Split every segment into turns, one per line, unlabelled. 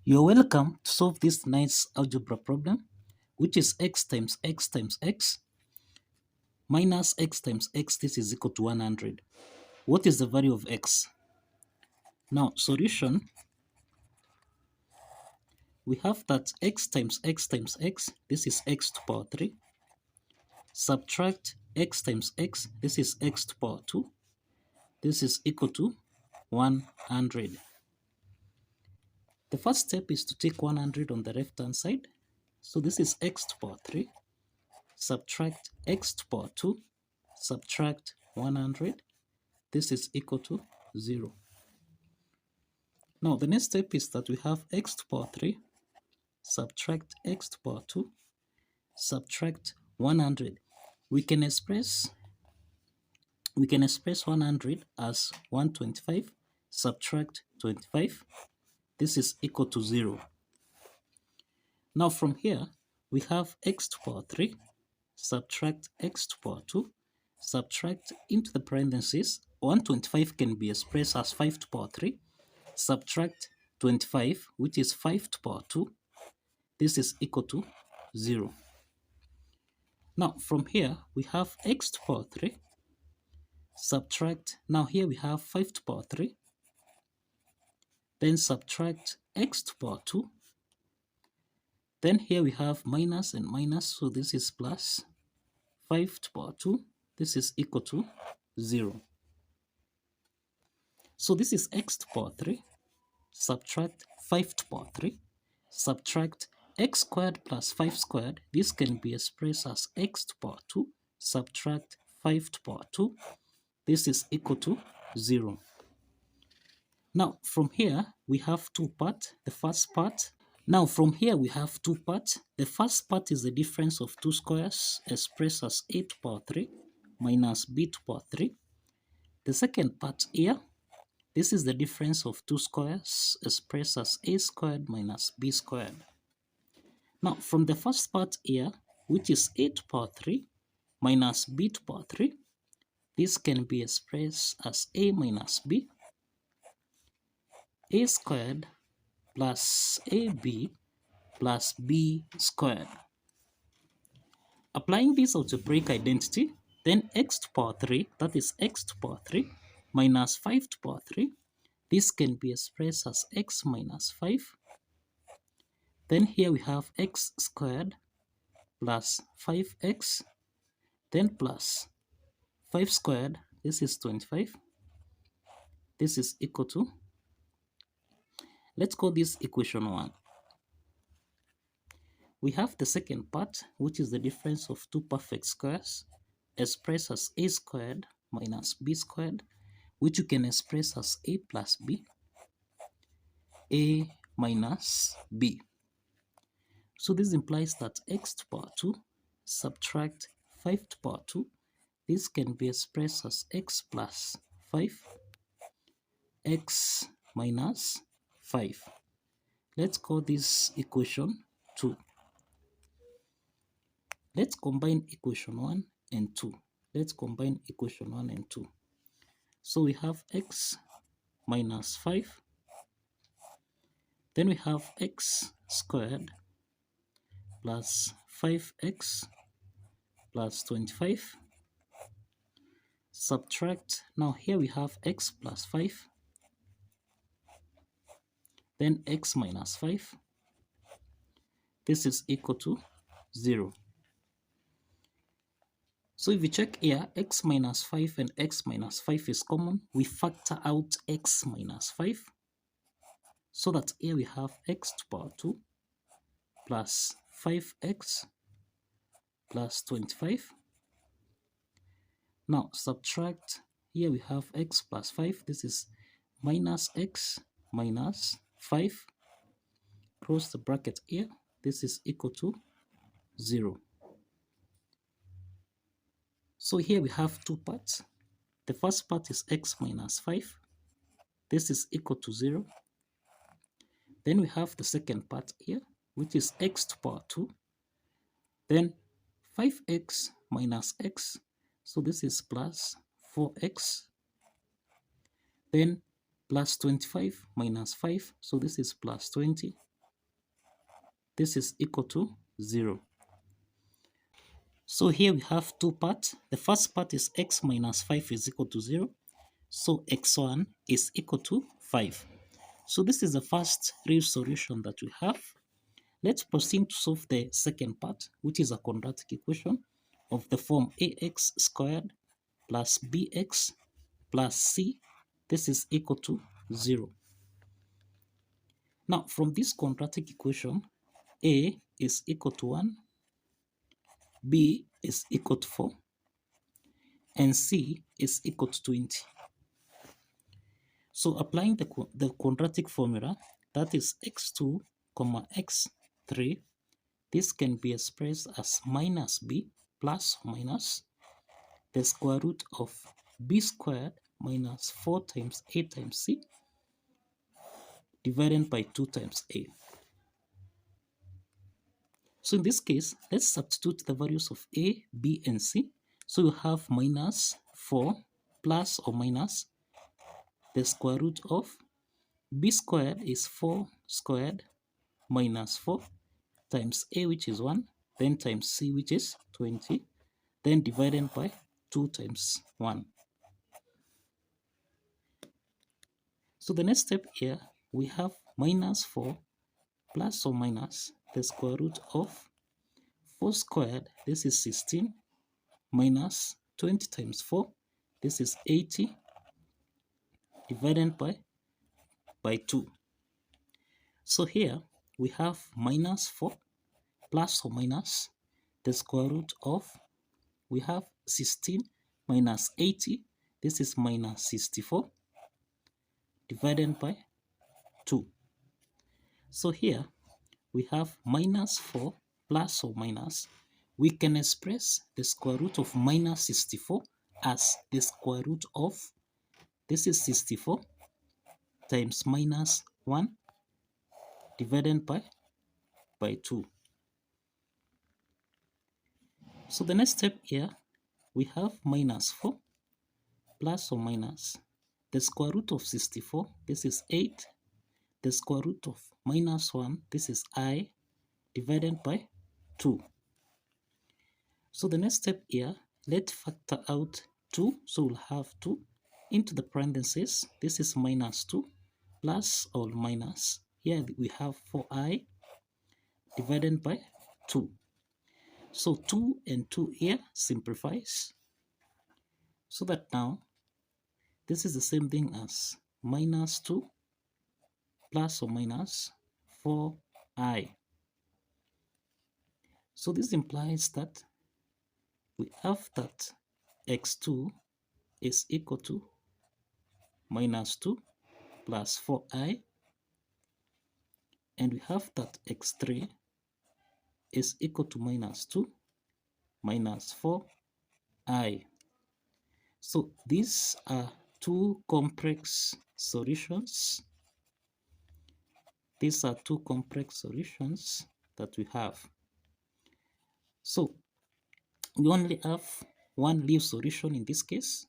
You're welcome to solve this nice algebra problem, which is x times x times x minus x times x. This is equal to 100. What is the value of x? Now, solution, we have that x times x times x, this is x to power 3. Subtract x times x, this is x to power 2. This is equal to 100. The first step is to take 100 on the left hand side. So this is x to power 3. Subtract x to power 2. Subtract 100. This is equal to 0. Now the next step is that we have x to power 3. Subtract x to power 2. Subtract 100. We can express 100 as 125. Subtract 25. This is equal to 0. Now from here, we have x to power 3, subtract x to power 2, subtract into the parentheses. 125 can be expressed as 5 to power 3, subtract 25, which is 5 to power 2. This is equal to 0. Now from here, we have x to power 3, subtract, now here we have 5 to power 3, then subtract x to power 2. Then here we have minus and minus, so this is plus 5 to power 2. This is equal to 0. So this is x to power 3, subtract 5 to power 3, subtract x squared plus 5 squared. This can be expressed as x to power 2, subtract 5 to power 2. This is equal to 0. Now from here, we have two parts. The first part, now from here we have two parts. The first part is the difference of two squares expressed as a to power 3 minus b to power 3. The second part here, this is the difference of two squares expressed as a squared minus b squared. Now from the first part here, which is a to power 3 minus b to power 3, this can be expressed as a minus b, a squared plus ab plus b squared. Applying this algebraic identity, then x to power 3, that is x to power 3 minus 5 to power 3, this can be expressed as x minus 5. Then here we have x squared plus 5x, then plus 5 squared, this is 25. This is equal to, let's call this equation 1. We have the second part, which is the difference of two perfect squares expressed as a squared minus b squared, which you can express as a plus b, a minus b. So this implies that x to power 2 subtract 5 to power 2, this can be expressed as x plus 5, x minus 5. Let's call this equation 2. Let's combine equation 1 and 2. Let's combine equation 1 and 2. So we have x minus 5. Then we have x squared plus 5x plus 25. Subtract, now here we have x plus 5. Then x minus 5. This is equal to 0. So if we check here, x minus 5 and x minus 5 is common. We factor out x minus 5. So that here we have x to power 2 plus 5x plus 25. Now subtract, here we have x plus 5. This is minus x minus 5. Close the bracket here. This is equal to 0. So here we have two parts. The first part is x minus 5. This is equal to 0. Then we have the second part here, which is x to power 2. Then 5x minus x. So this is plus 4x. Then plus 25 minus 5. So this is plus 20. this is equal to 0. So here we have two parts. The first part is x minus 5 is equal to 0. So x1 is equal to 5. So this is the first real solution that we have. Let's proceed to solve the second part, which is a quadratic equation of the form ax squared plus bx plus c. This is equal to 0. Now, from this quadratic equation, a is equal to 1, b is equal to 4, and c is equal to 20. So applying the quadratic formula, that is x2, x3, this can be expressed as minus b plus minus the square root of b squared minus 4 times a times c divided by 2 times a. So in this case, let's substitute the values of a, b, and c. So you have minus 4 plus or minus the square root of b squared is 4 squared minus 4 times a, which is 1, then times c, which is 20, then divided by 2 times 1. So the next step here, we have minus 4 plus or minus the square root of 4 squared, this is 16, minus 20 times 4, this is 80, divided by 2. So here we have minus 4 plus or minus the square root of, we have 16 minus 80, this is minus 64, divided by 2. So here we have minus 4 plus or minus, we can express the square root of minus 64 as the square root of, this is 64 times minus 1 divided by 2. So the next step here, we have minus 4 plus or minus the square root of 64, this is 8, the square root of minus 1, this is I, divided by 2. So the next step here, let's factor out 2, so we'll have 2 into the parentheses, this is minus 2, plus or minus, here we have 4i, divided by 2. So 2 and 2 here simplifies, so that now this is the same thing as minus 2 plus or minus 4i. So this implies that we have that x2 is equal to minus 2 plus 4i, and we have that x3 is equal to minus 2 minus 4i. So these are two complex solutions. These are two complex solutions that we have. So we only have one leaf solution in this case.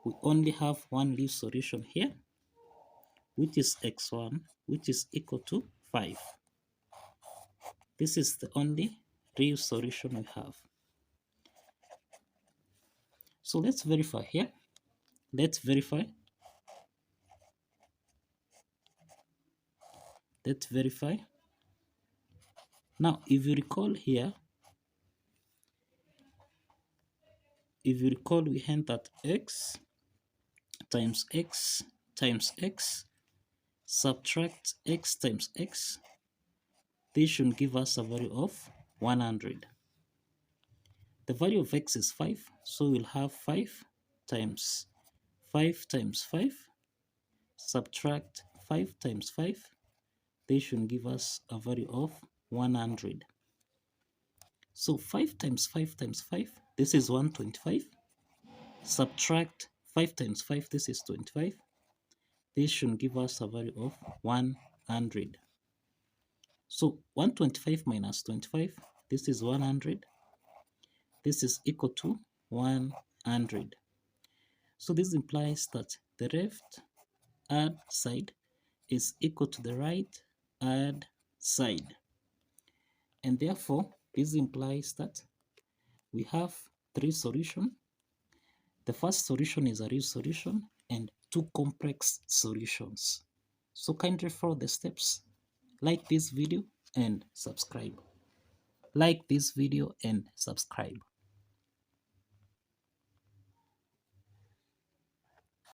We only have one leaf solution here, which is x1, which is equal to 5. This is the only real solution we have. So let's verify here. Let's verify. Let's verify. Now, if you recall here, we had that x times x times x subtract x times x, this should give us a value of 100. The value of x is 5, so we'll have 5 times 5 times 5, subtract 5 times 5, they should give us a value of 100. So 5 times 5 times 5, this is 125, subtract 5 times 5, this is 25, this should give us a value of 100. So 125 minus 25, this is 100, this is equal to 100. So this implies that the left hand side is equal to the right hand side. And therefore, this implies that we have three solutions. The first solution is a real solution and two complex solutions. So kindly follow the steps. Like this video and subscribe. Like this video and subscribe.